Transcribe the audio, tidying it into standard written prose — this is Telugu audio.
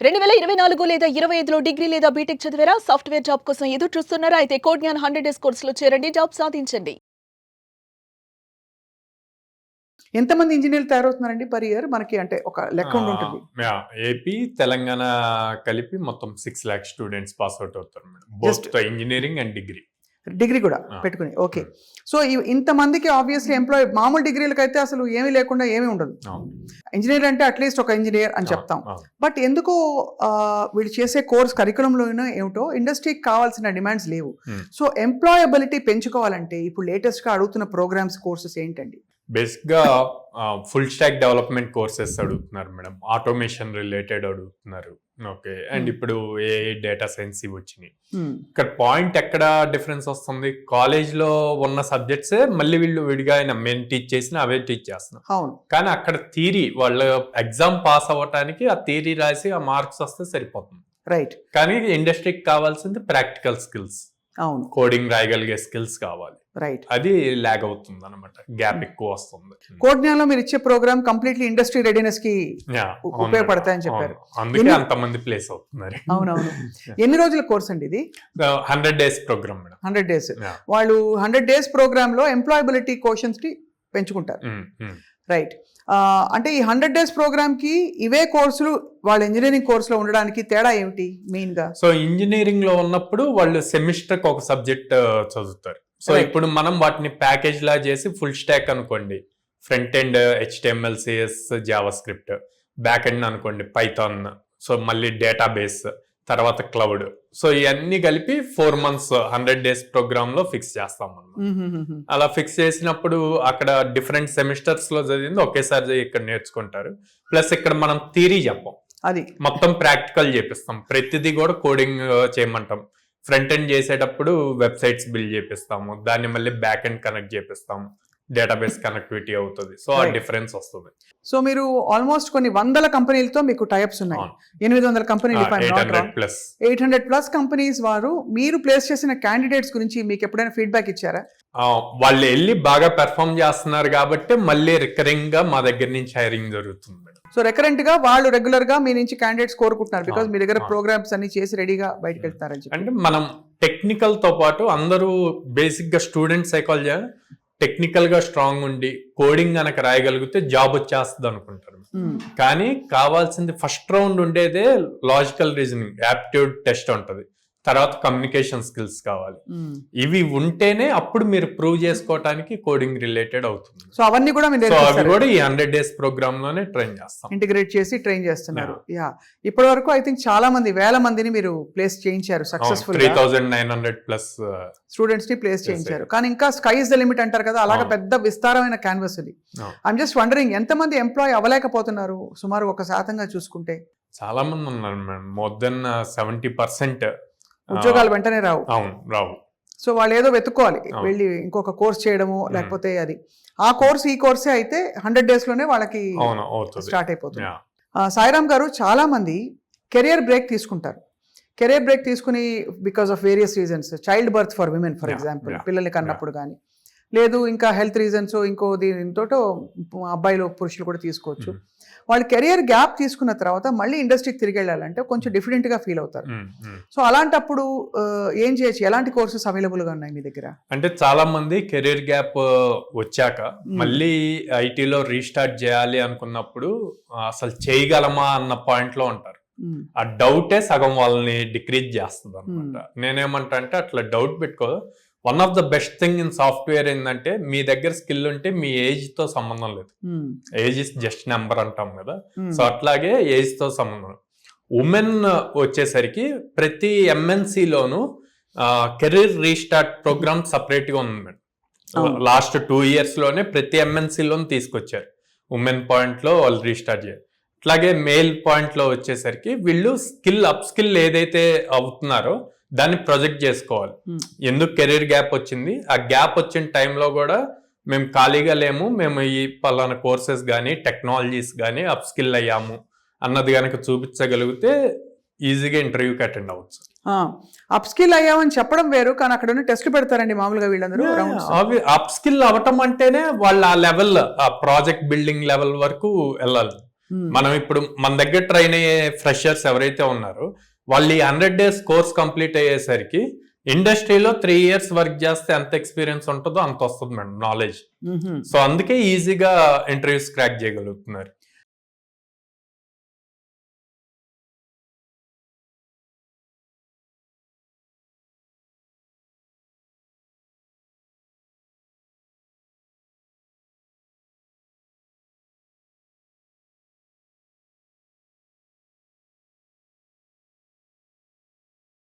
2024 లేదా 25లో డిగ్రీ లేదా బీటెక్ చదివారా? సాఫ్ట్‌వేర్ జాబ్ కోసం ఎదురు చూస్తున్నారా? అయితే కోడ్ జ్ఞాన్ 100 డేస్ కోర్సులో చేరండి, జాబ్ సాధించండి. ఎంతమంది ఇంజినీర్లు తయారవుతున్నారండి పర్ ఇయర్? మనకి అంటే ఒక లెక్క ఉండుంటుంది. ఏపీ తెలంగాణ కలిపి మొత్తం 6 లాక్ స్టూడెంట్స్ పాస్ అవుట్ అవుతారు madam. Just- both engineering and degree కూడా Ah. పెట్టుకుని. ఓకే. సో ఇంతమందికి ఆబ్వియస్లీ ఎంప్లాయ్ మామూలు డిగ్రీలకైతే అసలు ఏమీ లేకుండా ఏమీ ఉండదు. ఇంజనీర్ అంటే అట్లీస్ట్ ఒక ఇంజనీర్ అని చెప్తాం. బట్ ఎందుకు వీళ్ళు చేసే కోర్స్ కరికులంలోనో ఏమిటో ఇండస్ట్రీకి కావాల్సిన డిమాండ్స్ లేవు. సో ఎంప్లాయబిలిటీ పెంచుకోవాలంటే ఇప్పుడు లేటెస్ట్గా అడుగుతున్న ప్రోగ్రామ్స్ కోర్సెస్ ఏంటండి? బేసిక్ గా ఫుల్ స్టాక్ డెవలప్మెంట్ కోర్సెస్ అడుగుతున్నారు మేడం. ఆటోమేషన్ రిలేటెడ్ అడుగుతున్నారు. ఓకే. అండ్ ఇప్పుడు ఏ డేటా సైన్స్ ఇవి వచ్చినాయి. ఇక్కడ పాయింట్ ఎక్కడ డిఫరెన్స్ వస్తుంది? కాలేజ్ లో ఉన్న సబ్జెక్ట్సే మళ్ళీ వీళ్ళు విడిగా మేము టీచ్ చేసిన అవే టీచ్ చేస్తున్నాం. అవును. కానీ అక్కడ థియరీ వాళ్ళు ఎగ్జామ్ పాస్ అవ్వటానికి ఆ థియరీ రాసి ఆ మార్క్స్ వస్తే సరిపోతుంది. రైట్. కానీ ఇండస్ట్రీకి కావాల్సింది ప్రాక్టికల్ స్కిల్స్, అవును. కోడింగ్ రాయగలిగే స్కిల్స్ కావాలి. రైట్. అది లాగ్ అవుతుంది అనమాట, గ్యాప్ ఎక్కువ వస్తుంది. కోడ్ జ్ఞానంలో మీరు ఇచ్చే ప్రోగ్రామ్ కంప్లీట్లీ ఇండస్ట్రీ రెడీనెస్ కి ఉపయోగపడతాయని చెప్పారు. అందుకే అంతమంది ప్లేస్ అవుతున్నారు. అవునవును. ఎన్ని రోజుల కోర్స్ అండి ఇది? 100 days ప్రోగ్రామ్ మేడం. 100 days. వాళ్ళు 100 days ప్రోగ్రామ్ లో ఎంప్లాయబిలిటీ కోషన్స్ ని పెంచుకుంటారు. రైట్. అంటే ఈ 100 days ప్రోగ్రామ్ కి ఇవే కోర్సులు వాళ్ళ ఇంజనీరింగ్ కోర్సులో ఉండడానికి తేడా ఏమిటి మెయిన్ గా? సో ఇంజనీరింగ్ లో ఉన్నప్పుడు వాళ్ళు సెమిస్టర్ కి ఒక సబ్జెక్ట్ చదువుతారు. సో ఇప్పుడు మనం వాటిని ప్యాకేజ్ లా చేసి ఫుల్ స్టాక్ అనుకోండి, front end HTML, CS, Java script, back end అనుకోండి పైథాన్, సో మళ్ళీ డేటాబేస్, తర్వాత క్లౌడ్, సో ఇవన్నీ కలిపి 4 months 100 days ప్రోగ్రామ్ లో ఫిక్స్ చేస్తాం మనం. అలా ఫిక్స్ చేసినప్పుడు అక్కడ డిఫరెంట్ సెమిస్టర్స్ లో చదివింది ఒకేసారి ఇక్కడ నేర్చుకుంటారు. ప్లస్ ఇక్కడ మనం థియరీ చెప్పం, అది మొత్తం ప్రాక్టికల్ చేపిస్తాం. ప్రతిదీ కూడా కోడింగ్ చేయమంటాం. ఫ్రంట్ ఎండ్ చేసేటప్పుడు వెబ్సైట్స్ బిల్డ్ చేపిస్తాము, దాన్ని మళ్ళీ బ్యాక్ ఎండ్ కనెక్ట్ చేపిస్తాము, డేటాబేస్ కనెక్టివిటీ అవుతుంది. సో ఆ డిఫరెన్స్ వస్తుంది. సో మీరు ఆల్మోస్ట్ కొన్ని వందల కంపెనీలతో మీకు టైప్స్ ఉన్నాయి. 800 కంపెనీలు, 800+ కంపెనీస్ వారు మీరు ప్లేస్ చేసిన క్యాండిడేట్స్ గురించి మీకు ఎప్పుడైనా ఫీడ్బ్యాక్ ఇచ్చారా? వాళ్ళు వెళ్ళి బాగా పెర్ఫామ్ చేస్తున్నారు కాబట్టి మళ్ళీ రికరింగ్ గా మా దగ్గర నుంచి హైరింగ్ జరుగుతుంది. సో రికరెంట్ గా వాళ్ళు రెగ్యులర్ గా మీ నుంచి క్యాండిడేట్స్ కోరుకుంటున్నారు బికాస్ మీ దగ్గర ప్రోగ్రామ్స్ అన్ని చేసి రెడీగా బయటకు వెళ్తారని చెప్పి. అంటే మనం టెక్నికల్ తో పాటు అందరూ బేసిక్ గా స్టూడెంట్ సైకాలజీ టెక్నికల్ గా స్ట్రాంగ్ ఉండి కోడింగ్ కనుక రాయగలిగితే జాబ్ వచ్చేస్తుంది అనుకుంటారు. కానీ కావాల్సింది ఫస్ట్ రౌండ్ ఉండేదే లాజికల్ రీజనింగ్, యాప్టిట్యూడ్ టెస్ట్ ఉంటది, తర్వాత కమ్యూనికేషన్ స్కిల్స్ కావాలి. ఇవి ఉంటేనే అప్పుడు మీరు ప్రూవ్ చేసుకోవడానికి కోడింగ్ రిలేటెడ్ అవుతుంది. సో అవన్నీ కూడా అవి కూడా ఈ 100 days ప్రోగ్రామ్ లోనే ట్రైన్ చేస్తాం, ఇంటిగ్రేట్ చేసి ట్రైన్ చేస్తున్నారు. యా, ఇప్పటి వరకు ఐ థింక్ చాలా మంది, వేల మందిని మీరు ప్లేస్ చేయించారు సక్సెస్ఫుల్. 3900+ స్టూడెంట్స్ ని ప్లేస్ చేయించారు. కానీ ఇంకా స్కై ఇస్ ద లిమిట్ అంటారు కదా, అలాగే పెద్ద విస్తారమైన క్యాన్వస్ ఇది. ఐఎమ్ జస్ట్ వండరింగ్ ఎంతమంది ఎంప్లాయ్ అవ్వలేకపోతున్నారు సుమారు 1% చూసుకుంటే? చాలా మంది ఉన్నారు మేడం, మోర్ దెన్ 70% ఉద్యోగాలు వెంటనే రావు. అవును, రావు. సో వాళ్ళు ఏదో వెతుక్కోవాలి, వెళ్ళి ఇంకొక కోర్స్ చేయడము, లేకపోతే అది ఆ కోర్స్ ఈ కోర్సే అయితే 100 days లోనే వాళ్ళకి స్టార్ట్ అయిపోతుంది. సాయిరామ్ గారు, చాలా మంది కెరియర్ బ్రేక్ తీసుకుంటారు. కెరియర్ బ్రేక్ తీసుకుని because of various reasons, child birth for women for example, పిల్లల్ని కన్నప్పుడు కానీ, లేదు ఇంకా హెల్త్ రీజన్స్, ఇంకో దీనితో అబ్బాయిలు పురుషులు కూడా తీసుకోవచ్చు. వాళ్ళు కెరియర్ గ్యాప్ తీసుకున్న తర్వాత మళ్ళీ ఇండస్ట్రీకి తిరిగి వెళ్ళాలంటే కొంచెం డిఫరెంట్గా ఫీల్ అవుతారు. సో అలాంటప్పుడు ఏం చేయొచ్చు? ఎలాంటి కోర్సెస్ అవైలబుల్గా ఉన్నాయి మీ దగ్గర? అంటే చాలా మంది కెరియర్ గ్యాప్ వచ్చాక మళ్ళీ ఐటీలో రీస్టార్ట్ చేయాలి అనుకున్నప్పుడు అసలు చేయగలమా అన్న పాయింట్ లో ఉంటారు. ఆ డౌటే సగం వాళ్ళని డిక్రీజ్ చేస్తుంది అనమాట. నేనేమంటా అంటే అట్లా డౌట్ పెట్టుకో. One of the best thing in software ఏంటంటే మీ దగ్గర స్కిల్ ఉంటే మీ ఏజ్ తో సంబంధం లేదు. ఏజ్ ఇస్ జస్ట్ నెంబర్ అంటాం కదా, సో అట్లాగే ఏజ్ తో సంబంధం. ఉమెన్ వచ్చేసరికి ప్రతి MNCలోను కెరీర్ రీస్టార్ట్ ప్రోగ్రామ్ సపరేట్ గా ఉంది మేడం. లాస్ట్ 2 years లోనే ప్రతి MNCలోను తీసుకొచ్చారు. ఉమెన్ పాయింట్ లో వాళ్ళు రీస్టార్ట్ చేయాలి. అట్లాగే మేల్ పాయింట్ లో వచ్చేసరికి వీళ్ళు అప్ స్కిల్ ఏదైతే అవుతున్నారో దాన్ని ప్రొజెక్ట్ చేసుకోవాలి. ఎందుకు కెరీర్ గ్యాప్ వచ్చింది, ఆ గ్యాప్ వచ్చిన టైంలో కూడా మేము ఖాళీగా లేము, మేము ఈ పలానా కోర్సెస్ కానీ టెక్నాలజీస్ కానీ అప్ స్కిల్ అయ్యాము అన్నది కనుక చూపించగలిగితే ఈజీగా ఇంటర్వ్యూకి అటెండ్ అవ్వచ్చు. అప్ స్కిల్ అయ్యామని చెప్పడం వేరు, కానీ అక్కడ టెస్ట్ పెడతారండి మామూలుగా వీళ్ళందరూ. అప్ స్కిల్ అవ్వటం అంటేనే వాళ్ళు ఆ లెవెల్, ఆ ప్రాజెక్ట్ బిల్డింగ్ లెవెల్ వరకు వెళ్ళాలి. మనం ఇప్పుడు మన దగ్గర ట్రైన్ అయ్యే ఫ్రెషర్స్ ఎవరైతే ఉన్నారో వాళ్ళు ఈ 100 days కోర్స్ కంప్లీట్ అయ్యేసరికి ఇండస్ట్రీలో 3 years వర్క్ చేస్తే ఎంత ఎక్స్పీరియన్స్ ఉంటుందో అంత వస్తుంది మేడం నాలెడ్జ్. సో అందుకే ఈజీగా ఇంటర్వ్యూస్ క్రాక్ చేయగలుగుతున్నారు.